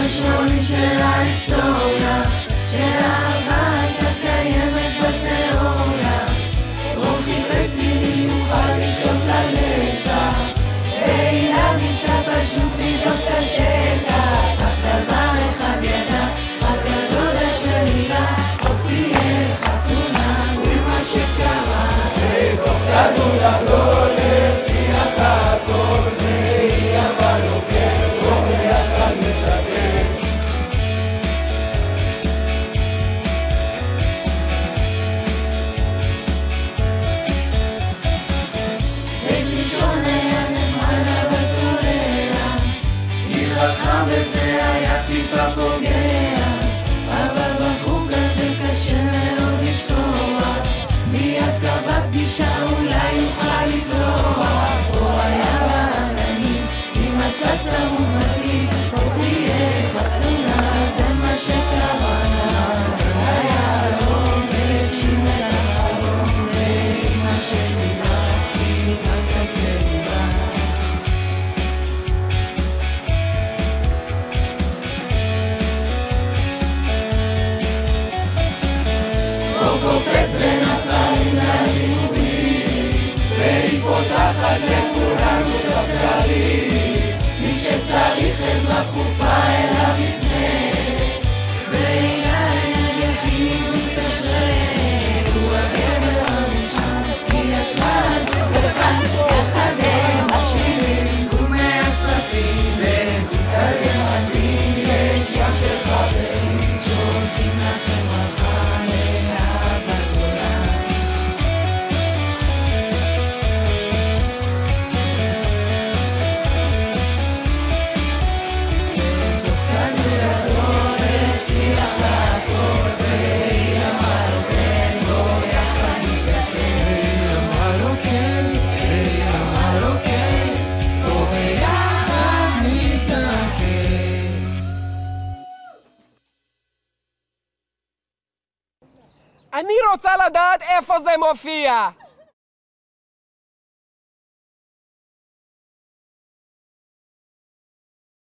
הראשונים של ההיסטוריה, שהאהבה הייתה קיימת בתיאוריה. רוב חיפש לי יוכל לחיות לנצח, ואילן אישה פשוט לבדוק את השטח. אך דבר אחד ידע, רק הדודה שלי לה, עוד תהיה חתונה, זה מה שקרה. בתוך כדור הגולם, כי אחת כל והיא אבל עוקר, רוב ביחד מסתכל. בית לישון היה נחמד אבל צורח, היא חתכה וזה היה טיפה פוגע, אבל בחוק הזה קשה מאוד לשכוח, מיד קבע פגישה אולי יוכל לסלוח. הוא היה בעננים עם הצד צמוד מתאים, עוד תהיה חתונה, זה מה שקרה. היה רוגש עם את החלום, ואמא שלי להקציב רק כזה ליבה. הוא קופץ בין השרים ללימודים, והיא פותחת לכולנו את הבקרים, מי שצריך עזרה דחופה אליו יפנה, ואילן יחיד מתקשר, הוא הגבר המושלם, היא עצמה וכאן יחד הם מכשירים, זוג מהסרטים לזוג כזה מדהים, יש ים של חברים שהולכים לכם ברכה לאהבה גדולה. בתוך כדור גדול הבטיח לה הכל, והיא אמרה לו כן, בוא יחד נסתכל. והיא אמרה לו כן, והיא אמרה לו כן, בוא ביחד נסתכל. אני רוצה לדעת איפה זה מופיע.